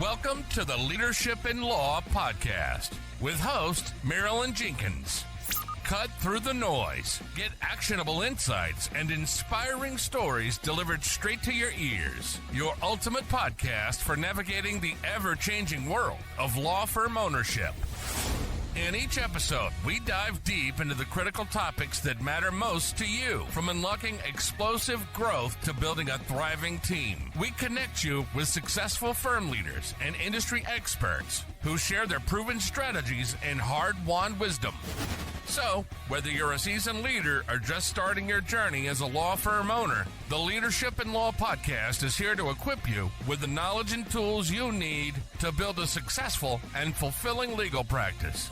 Welcome to the Leadership in Law podcast with host Marilyn Jenkins. Cut through the noise, get actionable insights and inspiring stories delivered straight to your ears. Your ultimate podcast for navigating the ever-changing world of law firm ownership. In each episode, we dive deep into the critical topics that matter most to you, from unlocking explosive growth to building a thriving team. We connect you with successful firm leaders and industry experts who share their proven strategies and hard-won wisdom. So, whether you're a seasoned leader or just starting your journey as a law firm owner, the Leadership in Law podcast is here to equip you with the knowledge and tools you need to build a successful and fulfilling legal practice.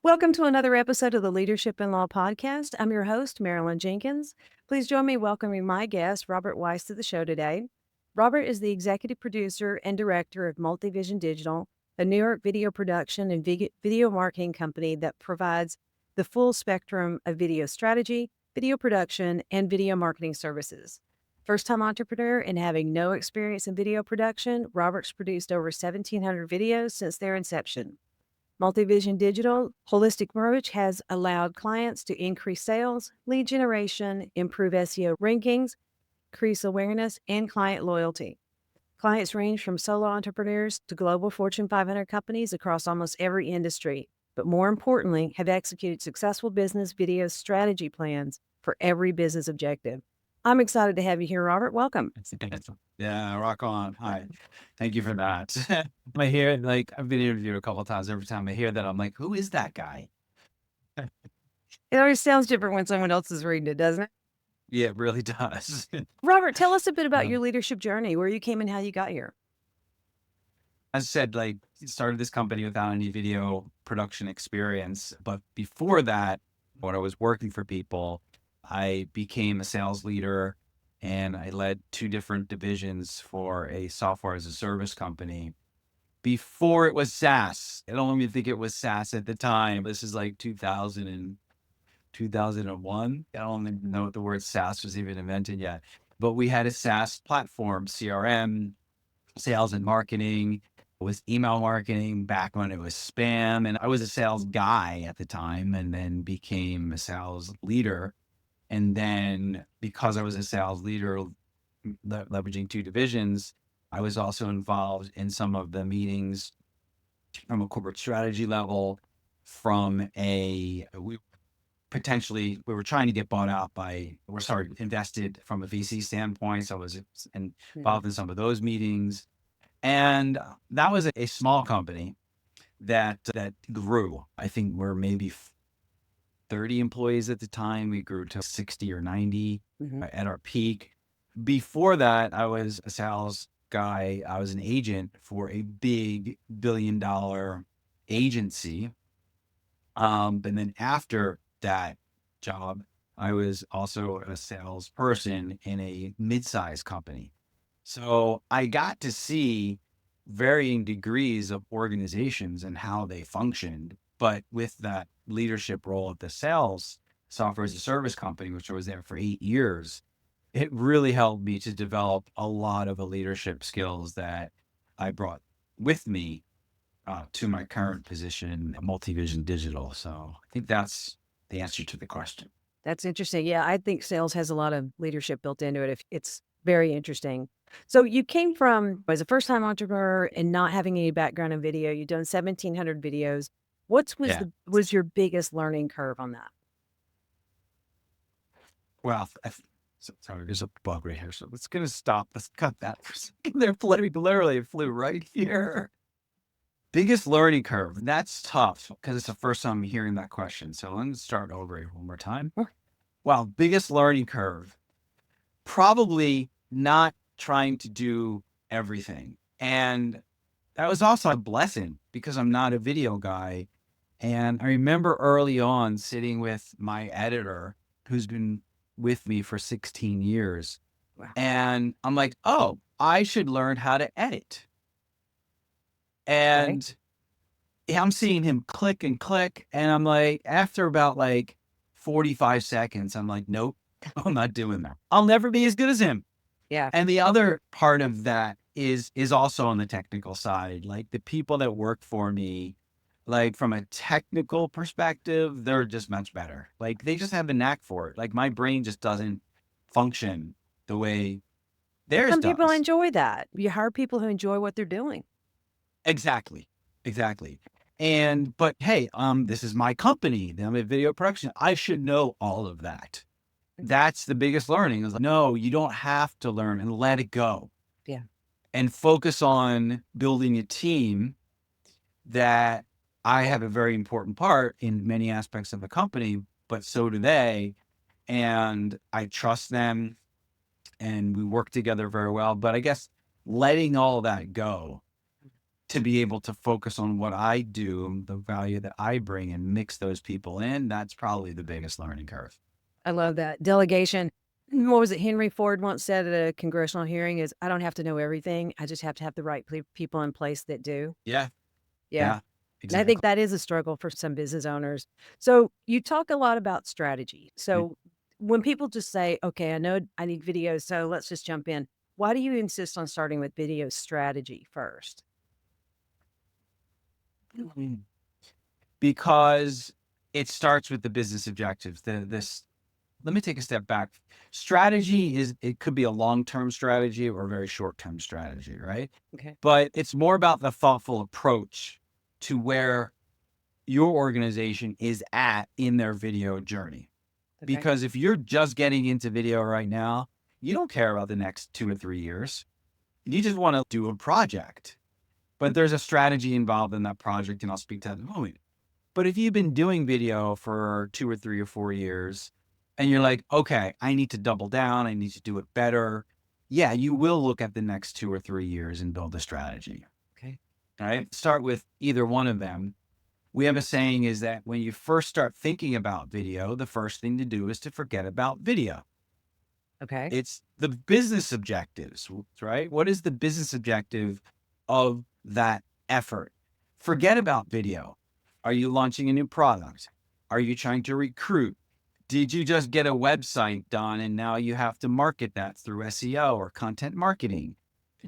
Welcome to another episode of the Leadership in Law podcast. I'm your host, Marilyn Jenkins. Please join me welcoming my guest, Robert Weiss, to the show today. Robert is the executive producer and director of Multivision Digital, a New York video production and video marketing company that provides the full spectrum of video strategy, video production, and video marketing services. First-time entrepreneur and having no experience in video production, Robert's produced over 1,700 videos since their inception. Multivision Digital holistic approach has allowed clients to increase sales, lead generation, improve SEO rankings, increase awareness, and client loyalty. Clients range from solo entrepreneurs to global Fortune 500 companies across almost every industry, but more importantly, have executed successful business video strategy plans for every business objective. I'm excited to have you here, Robert. Welcome. Yeah, rock on. Hi. Thank you for that. I hear, I've been interviewed a couple of times. Every time I hear that, I'm like, who is that guy? It always sounds different when someone else is reading it, doesn't it? Yeah, it really does. Robert, tell us a bit about your leadership journey, where you came and how you got here. As I said, started this company without any video production experience. But before that, when I was working for people, I became a sales leader and I led two different divisions for a software as a service company before it was SaaS. I don't even think it was SaaS at the time. This is like 2000 and 2001. I don't even know if the word SaaS was even invented yet, but we had a SaaS platform, CRM, sales and marketing. It was email marketing back when it was spam. And I was a sales guy at the time and then became a sales leader. And then because I was a sales leader, leveraging two divisions, I was also involved in some of the meetings from a corporate strategy level, we were trying to get bought out invested from a VC standpoint. So I was involved in some of those meetings. And that was a small company that grew. I think we're maybe 30 employees at the time. We grew to 60 or 90 at our peak. Before that, I was a sales guy. I was an agent for a big billion-dollar agency. And then after that job, I was also a salesperson in a mid-sized company. So I got to see varying degrees of organizations and how they functioned. But with that leadership role at the sales software as a service company, which I was there for 8 years, it really helped me to develop a lot of the leadership skills that I brought with me to my current position at Multivision Digital. So I think that's the answer to the question. That's interesting. Yeah, I think sales has a lot of leadership built into it. It's very interesting. So you came from, as a first-time entrepreneur and not having any background in video, you've done 1,700 videos. What was your biggest learning curve on that? Well, sorry, there's a bug right here. So it's going to stop. Let's cut that for a second. It flew right here. Biggest learning curve. That's tough because it's the first time I'm hearing that question. So let me start over one more time. Sure. Well, biggest learning curve. Probably not trying to do everything. And that was also a blessing because I'm not a video guy. And I remember early on sitting with my editor who's been with me for 16 years. Wow. And I'm like, oh, I should learn how to edit. And I'm seeing him click and click. And I'm like, after about like 45 seconds, I'm like, nope, I'm not doing that. I'll never be as good as him. Yeah. And the other part of that is also on the technical side. Like the people that work for me, like from a technical perspective, they're just much better. Like they just have the knack for it. Like my brain just doesn't function the way theirs Some people does. enjoy that. You hire people who enjoy what they're doing. Exactly. Exactly. But hey, this is my company. I'm a video production. I should know all of that. That's the biggest learning is like, no, you don't have to learn, and let it go. Yeah. And focus on building a team that I have a very important part in many aspects of the company, but so do they. And I trust them and we work together very well. But I guess letting all that go to be able to focus on what I do, the value that I bring, and mix those people in, that's probably the biggest learning curve. I love that. Delegation. What was it? Henry Ford once said at a congressional hearing is, I don't have to know everything. I just have to have the right people in place that do. Yeah. Yeah. And I Exactly. think that is a struggle for some business owners. So you talk a lot about strategy. So when people just say, okay, I know I need videos, so let's just jump in. Why do you insist on starting with video strategy first? Because it starts with the business objectives. Let me take a step back. Strategy it could be a long-term strategy or a very short-term strategy, right? Okay. But it's more about the thoughtful approach to where your organization is at in their video journey. Okay. Because if you're just getting into video right now, you don't care about the next 2 or 3 years. You just want to do a project. But there's a strategy involved in that project, and I'll speak to that in a moment. But if you've been doing video for 2 or 3 or 4 years, and you're like, okay, I need to double down, I need to do it better. Yeah, you will look at the next 2 or 3 years and build a strategy. Okay. All right. Start with either one of them. We have a saying is that when you first start thinking about video, the first thing to do is to forget about video. Okay. It's the business objectives, right? What is the business objective of that effort? Forget about video. Are you launching a new product? Are you trying to recruit? Did you just get a website done and now you have to market that through SEO or content marketing?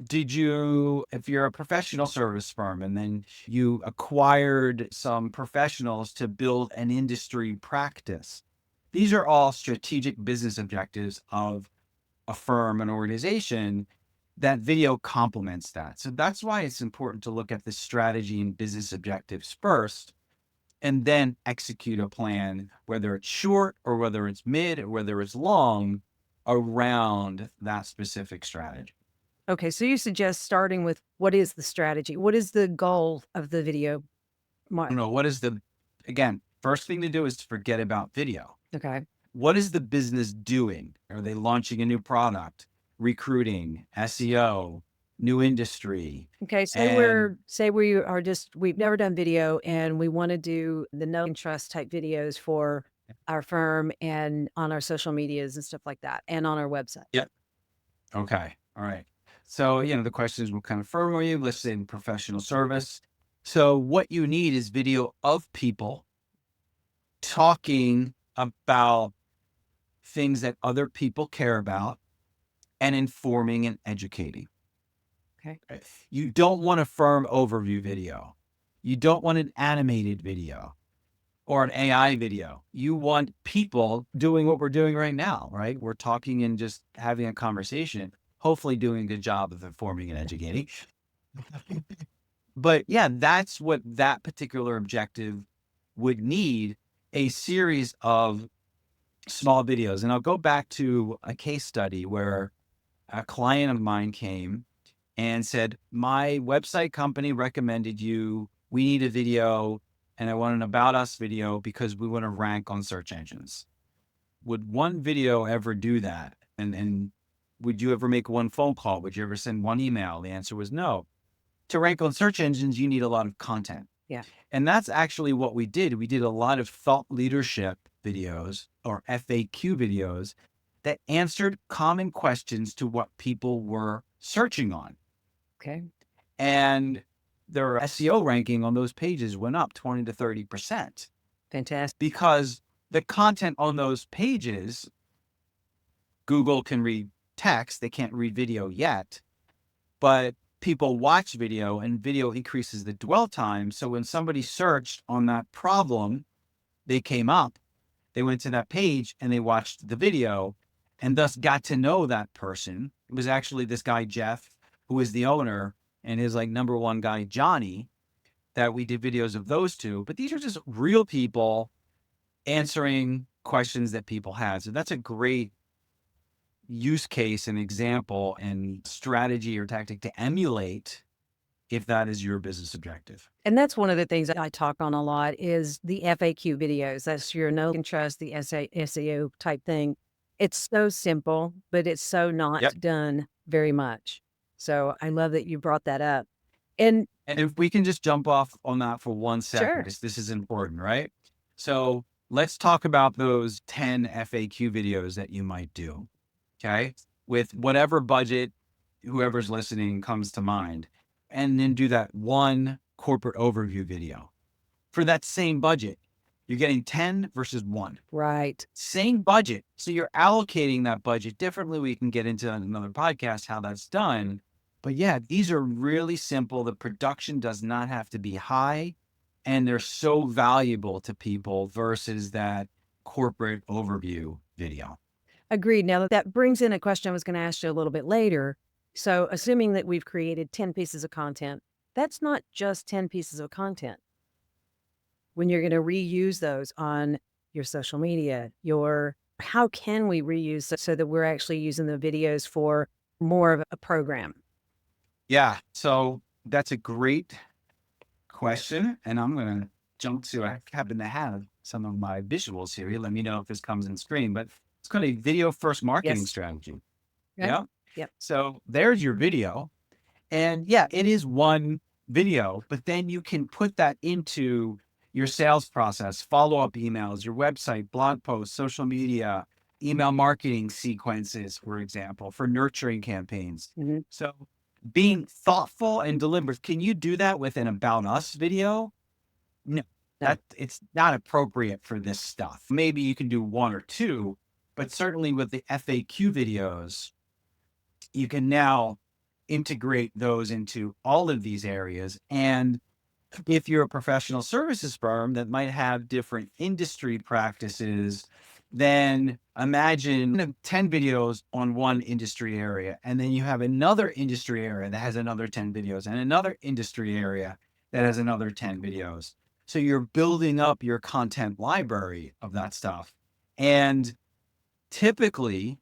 Did you, if you're a professional service firm and then you acquired some professionals to build an industry practice? These are all strategic business objectives of a firm, an organization, that video complements that. So that's why it's important to look at the strategy and business objectives first, and then execute a plan, whether it's short or whether it's mid or whether it's long, around that specific strategy. Okay. So you suggest starting with what is the strategy? What is the goal of the video? What is again, first thing to do is to forget about video. Okay. What is the business doing? Are they launching a new product, recruiting, SEO, new industry? Okay. We've never done video and we want to do the know and trust type videos for our firm and on our social medias and stuff like that, and on our website. Yep. Okay. All right. So, the question is, what kind of firm are you? Let's say in professional service. So what you need is video of people talking about things that other people care about and informing and educating. Okay. You don't want a firm overview video. You don't want an animated video or an AI video. You want people doing what we're doing right now, right? We're talking and just having a conversation, hopefully doing a good job of informing and educating. But yeah, that's what that particular objective would need, a series of small videos. And I'll go back to a case study where a client of mine came and said, my website company recommended you, we need a video, and I want an about us video because we want to rank on search engines. Would one video ever do that? And would you ever make one phone call? Would you ever send one email? The answer was no. To rank on search engines, you need a lot of content. Yeah. And that's actually what we did. We did a lot of thought leadership videos or FAQ videos that answered common questions to what people were searching on. Okay. And their SEO ranking on those pages went up 20 to 30%. Fantastic. Because the content on those pages, Google can read text, they can't read video yet, but people watch video and video increases the dwell time. So when somebody searched on that problem, they came up, they went to that page and they watched the video and thus got to know that person. It was actually this guy, Jeff, who is the owner, and his like number one guy, Johnny, that we did videos of those two. But these are just real people answering questions that people had. So that's a great use case and example and strategy or tactic to emulate if that is your business objective. And that's one of the things that I talk on a lot is the FAQ videos. That's your know and trust, the SEO type thing. It's so simple, but it's so not done very much. So I love that you brought that up. And if we can just jump off on that for 1 second, Sure. this is important, right? So let's talk about those 10 FAQ videos that you might do, okay? With whatever budget, whoever's listening comes to mind, and then do that one corporate overview video. For that same budget, you're getting 10 versus 1. right. Same budget. So you're allocating that budget differently. We can get into another podcast how that's done. But yeah, these are really simple. The production does not have to be high, and they're so valuable to people versus that corporate overview video. Agreed. Now that brings in a question I was going to ask you a little bit later. So assuming that we've created 10 pieces of content, that's not just 10 pieces of content. When you're going to reuse those on your social media, how can we reuse so that we're actually using the videos for more of a program? Yeah, so that's a great question. And I'm going to jump to, I happen to have some of my visuals here. Let me know if this comes in screen, but it's called a video first marketing strategy. Okay. Yeah. Yep. So there's your video. And yeah, it is one video, but then you can put that into your sales process, follow-up emails, your website, blog posts, social media, email marketing sequences, for example, for nurturing campaigns. Mm-hmm. So being thoughtful and deliberate. Can you do that with an About Us video? No, it's not appropriate for this stuff. Maybe you can do 1 or 2, but certainly with the FAQ videos, you can now integrate those into all of these areas. And if you're a professional services firm that might have different industry practices, then imagine 10 videos on one industry area, and then you have another industry area that has another 10 videos, and another industry area that has another 10 videos. So you're building up your content library of that stuff. And typically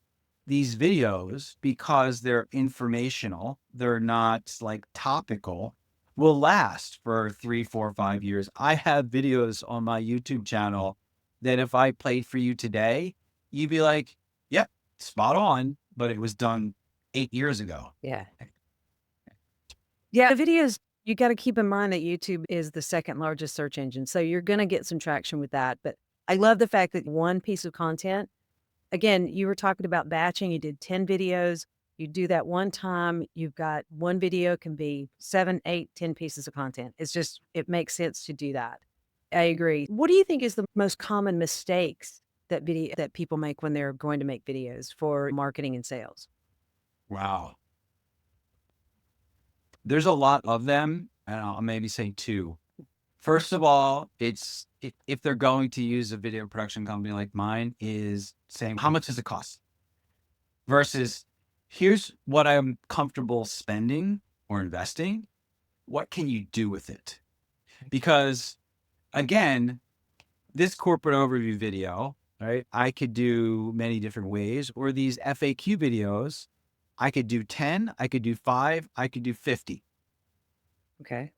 these videos, because they're informational, they're not like topical, will last for 3, 4, 5 years. I have videos on my YouTube channel that if I played for you today, you'd be like, yep, spot on, but it was done 8 years ago. Yeah. Yeah. The videos, you got to keep in mind that YouTube is the second largest search engine. So you're going to get some traction with that. But I love the fact that one piece of content, again, you were talking about batching, you did 10 videos, you do that one time, you've got one video can be 7, 8, 10 pieces of content. It makes sense to do that. I agree. What do you think is the most common mistakes that people make when they're going to make videos for marketing and sales? Wow. There's a lot of them, and I'll maybe say 2. First of all, it's if they're going to use a video production company like mine, is saying, how much does it cost? Versus, here's what I'm comfortable spending or investing. What can you do with it? Because again, this corporate overview video, right? I could do many different ways, or these FAQ videos, I could do 10, I could do 5, I could do 50. Okay.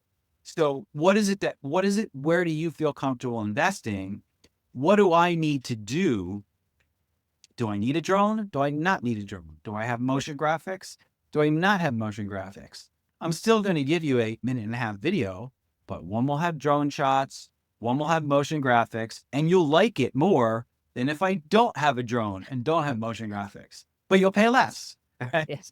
So where do you feel comfortable investing? What do I need to do? Do I need a drone? Do I not need a drone? Do I have motion graphics? Do I not have motion graphics? I'm still going to give you a 1.5-minute video, but one will have drone shots, one will have motion graphics, and you'll like it more than if I don't have a drone and don't have motion graphics, but you'll pay less. Yes.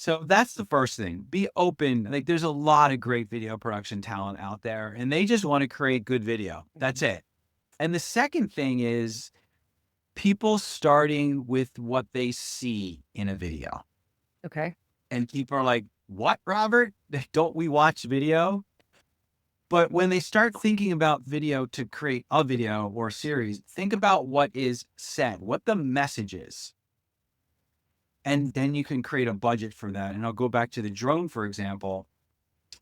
So that's the first thing. Be open. Like there's a lot of great video production talent out there and they just want to create good video. That's it. And the second thing is people starting with what they see in a video. Okay. And people are like, what, Robert? Don't we watch video? But when they start thinking about video to create a video or a series, think about what is said, what the message is. And then you can create a budget for that. And I'll go back to the drone, for example.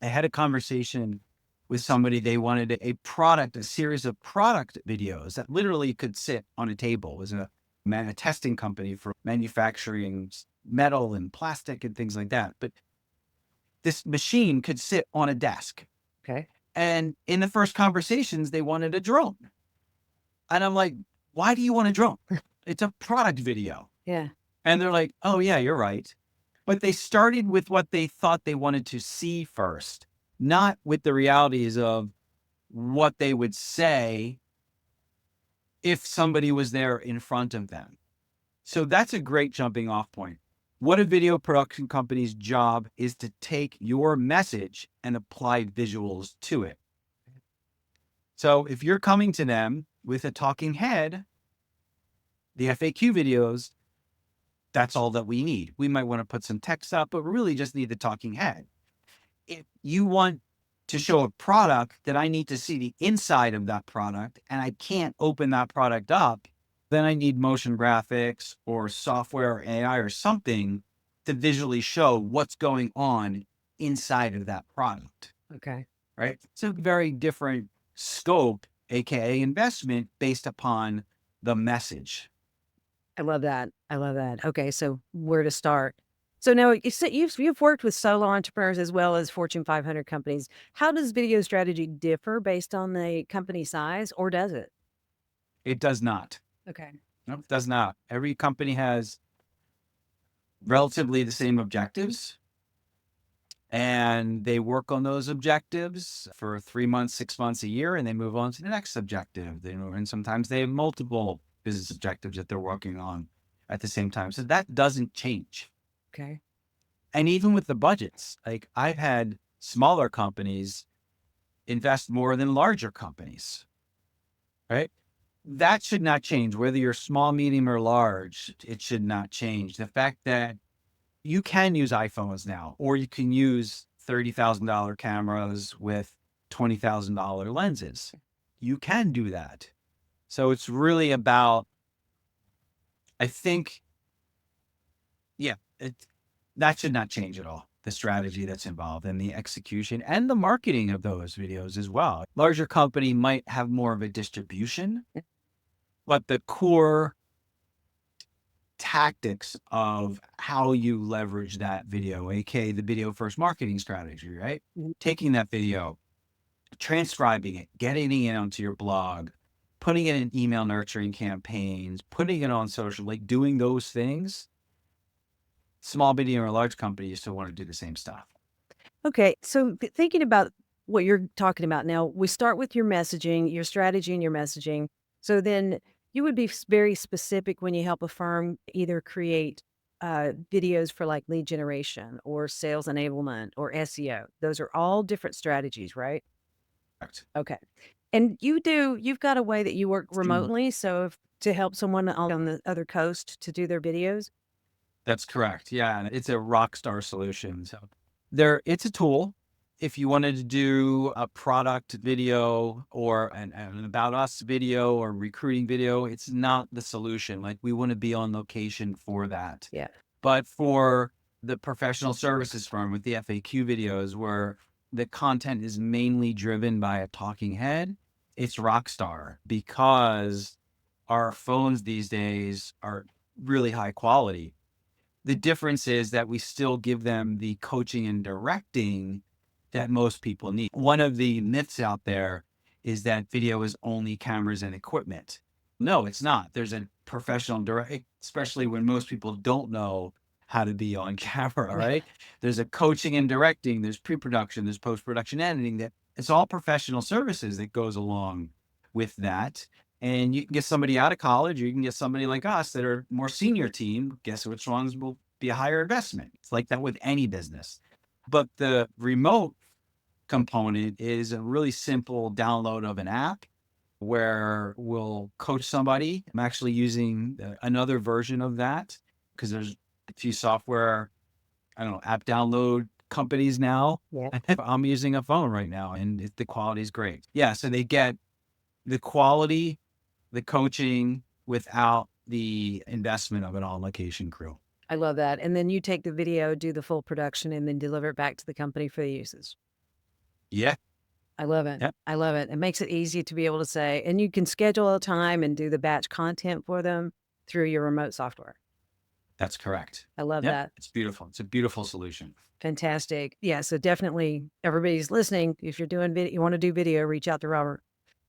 I had a conversation with somebody. They wanted a series of product videos that literally could sit on a table. It was a testing company for manufacturing metal and plastic and things like that. But this machine could sit on a desk. Okay. And in the first conversations, they wanted a drone. And I'm like, why do you want a drone? It's a product video. Yeah. And they're like, oh, yeah, you're right. But they started with what they thought they wanted to see first, not with the realities of what they would say if somebody was there in front of them. So that's a great jumping off point. What a video production company's job is to take your message and apply visuals to it. So if you're coming to them with a talking head, the FAQ videos, that's all that we need. We might want to put some text up, but we really just need the talking head. If you want to show a product that I need to see the inside of that product and I can't open that product up, then I need motion graphics or software or AI or something to visually show what's going on inside of that product. Okay. Right? It's a very different scope, AKA investment, based upon the message. I love that. I love that. Okay. So where to start? So now you said you've worked with solo entrepreneurs as well as Fortune 500 companies. How does video strategy differ based on the company size, or does it? It does not. Okay. No, it does not. Every company has relatively the same objectives and they work on those objectives for 3 months, 6 months, a year, and they move on to the next objective. And sometimes they have multiple business objectives that they're working on at the same time. So that doesn't change. Okay. And even with the budgets, like I've had smaller companies invest more than larger companies, right? That should not change. Whether you're small, medium, or large, it should not change. The fact that you can use iPhones now, or you can use $30,000 cameras with $20,000 lenses. You can do that. So it's really about, I think, that should not change at all. The strategy that's involved and the execution and the marketing of those videos as well. Larger company might have more of a distribution, but the core tactics of how you leverage that video, aka the video first marketing strategy, right? Mhm. Taking that video, transcribing it, getting it onto your blog, putting it in email nurturing campaigns, putting it on social, like doing those things. Small, medium, or large companies still want to do the same stuff. Okay. So thinking about what you're talking about now, we start with your messaging, your strategy and your messaging. So then you would be very specific when you help a firm either create videos for like lead generation or sales enablement or SEO. Those are all different strategies, right? Correct. Okay. And you've got a way that you work remotely. So to help someone on the other coast to do their videos. That's correct. Yeah. And it's a rock star solution. So it's a tool. If you wanted to do a product video or an about us video or recruiting video, it's not the solution. Like we want to be on location for that. Yeah. But for the professional services firm with the FAQ videos where the content is mainly driven by a talking head, it's rockstar because our phones these days are really high quality. The difference is that we still give them the coaching and directing that most people need. One of the myths out there is that video is only cameras and equipment. No, it's not. There's a professional direct, especially when most people don't know how to be on camera, right? There's a coaching and directing, there's pre-production, there's post-production editing. That it's all professional services that goes along with that. And you can get somebody out of college, or you can get somebody like us that are more senior team. Guess which ones will be a higher investment. It's like that with any business. But the remote component is a really simple download of an app where we'll coach somebody. I'm actually using another version of that because there's a few software, I don't know, app download companies now. Yeah. I'm using a phone right now and the quality is great. Yeah. So they get the quality, the coaching without the investment of an on-location crew. I love that. And then you take the video, do the full production, and then deliver it back to the company for the uses. Yeah. I love it. Yep. I love it. It makes it easy to be able to say, and you can schedule a time and do the batch content for them through your remote software. That's correct. I love Yep. that. It's beautiful. It's a beautiful solution. Fantastic. Yeah. So definitely everybody's listening. If you're doing video, you want to do video, reach out to Robert.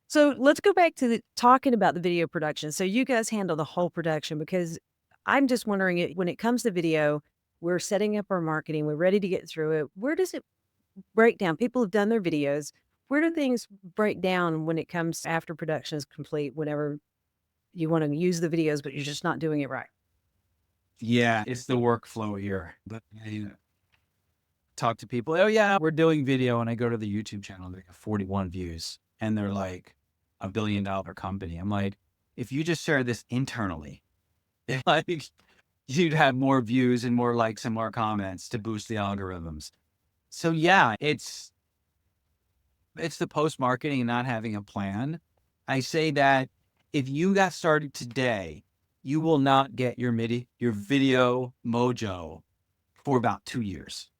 So let's go back to talking about the video production. So you guys handle the whole production, because I'm just wondering, when it comes to video, we're setting up our marketing, we're ready to get through it. Where does it break down? People have done their videos. Where do things break down when it comes after production is complete, whenever you want to use the videos, but you're just not doing it right? Yeah, it's the workflow here. But I talk to people, oh yeah, we're doing video. And I go to the YouTube channel, they have 41 views and they're like $1 billion company. I'm like, if you just share this internally, like you'd have more views and more likes and more comments to boost the algorithms. So yeah, it's the post-marketing and not having a plan. I say that if you got started today, you will not get your video mojo for about 2 years,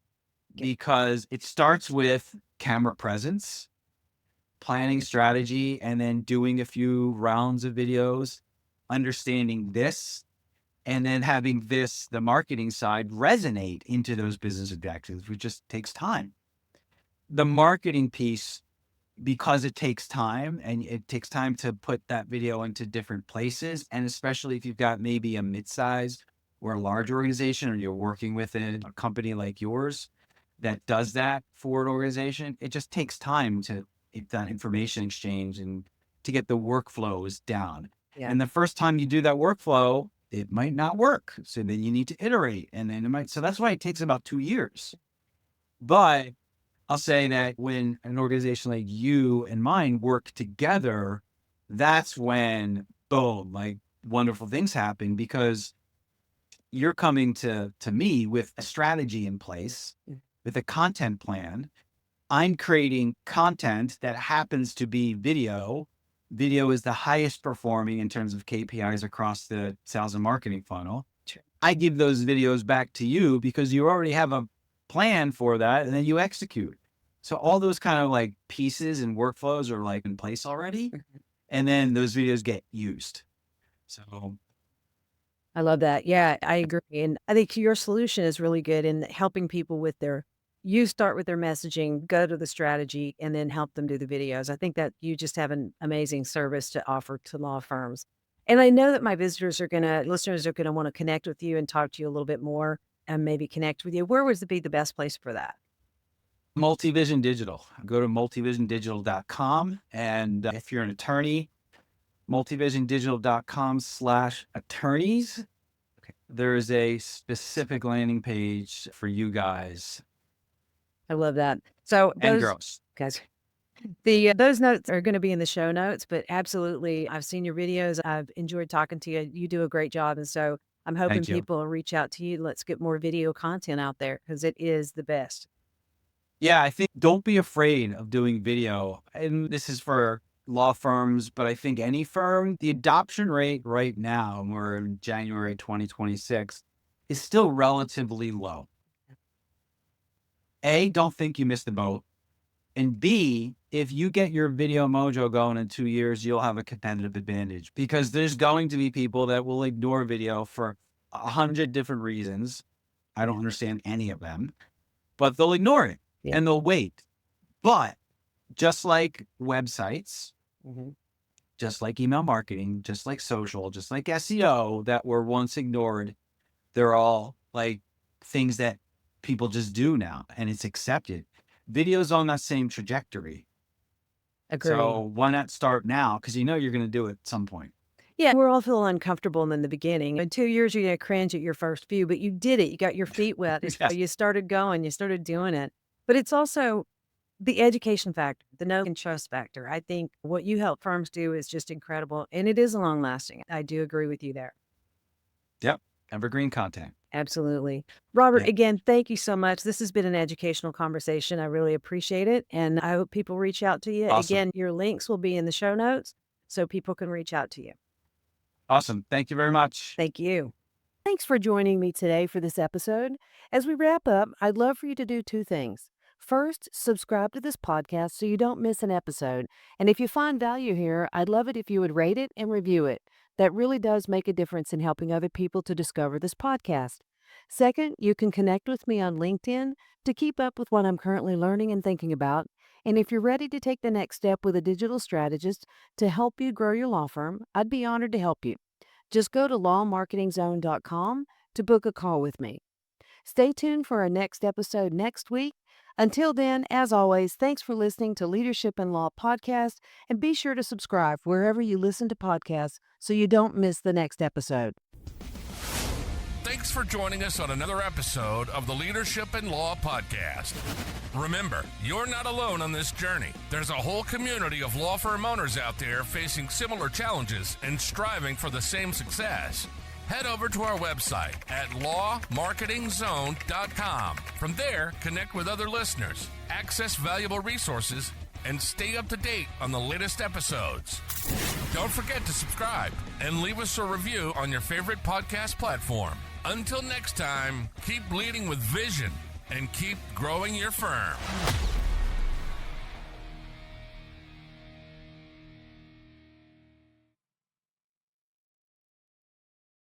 because it starts with camera presence, planning strategy, and then doing a few rounds of videos, understanding this, and then having this, the marketing side, resonate into those business objectives, which just takes time. The marketing piece, because it takes time and it takes time to put that video into different places. And especially if you've got maybe a mid-size or a large organization, or you're working within a company like yours that does that for an organization, it just takes time to that information exchange and to get the workflows down. Yeah. And the first time you do that workflow, it might not work. So then you need to iterate, and then it might, so that's why it takes about 2 years. But I'll say that when an organization like you and mine work together, that's when, boom, like wonderful things happen, because you're coming to me with a strategy in place, with a content plan. I'm creating content that happens to be video. Video is the highest performing in terms of KPIs across the sales and marketing funnel. Sure. I give those videos back to you because you already have a plan for that, and then you execute. So all those kind of like pieces and workflows are like in place already. And then those videos get used. So I love that. Yeah, I agree. And I think your solution is really good in helping people with you start with their messaging, go to the strategy, and then help them do the videos. I think that you just have an amazing service to offer to law firms. And I know that my listeners are going to want to connect with you and talk to you a little bit more, and maybe connect with you. Where would be the best place for that? Multivision Digital. Go to multivisiondigital.com. And if you're an attorney, multivisiondigital.com/attorneys. Okay. There is a specific landing page for you guys. I love that. So And girls. Guys, those notes are going to be in the show notes, but absolutely, I've seen your videos. I've enjoyed talking to you. You do a great job. And so I'm hoping Thank you. people will reach out to you. Let's get more video content out there, because it is the best. Yeah, I think don't be afraid of doing video. And this is for law firms, but I think any firm, the adoption rate right now, and we're in January 2026, is still relatively low. A, don't think you missed the boat. And B, if you get your video mojo going in 2 years, you'll have a competitive advantage, because there's going to be people that will ignore video for 100 different reasons. I don't understand any of them, but they'll ignore it. Yeah. And they'll wait. But just like websites, just like email marketing, just like social, just like SEO that were once ignored, they're all like things that people just do now, and it's accepted. Video's on that same trajectory. Agree. So why not start now? Because you know you're going to do it at some point. Yeah, we're all feeling uncomfortable in the beginning. In 2 years, you're going to cringe at your first few, but you did it. You got your feet wet. Yes. You started going, you started doing it. But it's also the education factor, the know and trust factor. I think what you help firms do is just incredible, and it is long lasting. I do agree with you there. Yep. Evergreen content. Absolutely. Robert, Yeah. again, thank you so much. This has been an educational conversation. I really appreciate it. And I hope people reach out to you. Awesome. Again, your links will be in the show notes so people can reach out to you. Awesome. Thank you very much. Thank you. Thanks for joining me today for this episode. As we wrap up, I'd love for you to do 2 things. First, subscribe to this podcast so you don't miss an episode. And if you find value here, I'd love it if you would rate it and review it. That really does make a difference in helping other people to discover this podcast. Second, you can connect with me on LinkedIn to keep up with what I'm currently learning and thinking about. And if you're ready to take the next step with a digital strategist to help you grow your law firm, I'd be honored to help you. Just go to lawmarketingzone.com to book a call with me. Stay tuned for our next episode next week. Until then, as always, thanks for listening to Leadership in Law Podcast, and be sure to subscribe wherever you listen to podcasts so you don't miss the next episode. Thanks for joining us on another episode of the Leadership in Law Podcast. Remember, you're not alone on this journey. There's a whole community of law firm owners out there facing similar challenges and striving for the same success. Head over to our website at lawmarketingzone.com. From there, connect with other listeners, access valuable resources, and stay up to date on the latest episodes. Don't forget to subscribe and leave us a review on your favorite podcast platform. Until next time, keep leading with vision and keep growing your firm.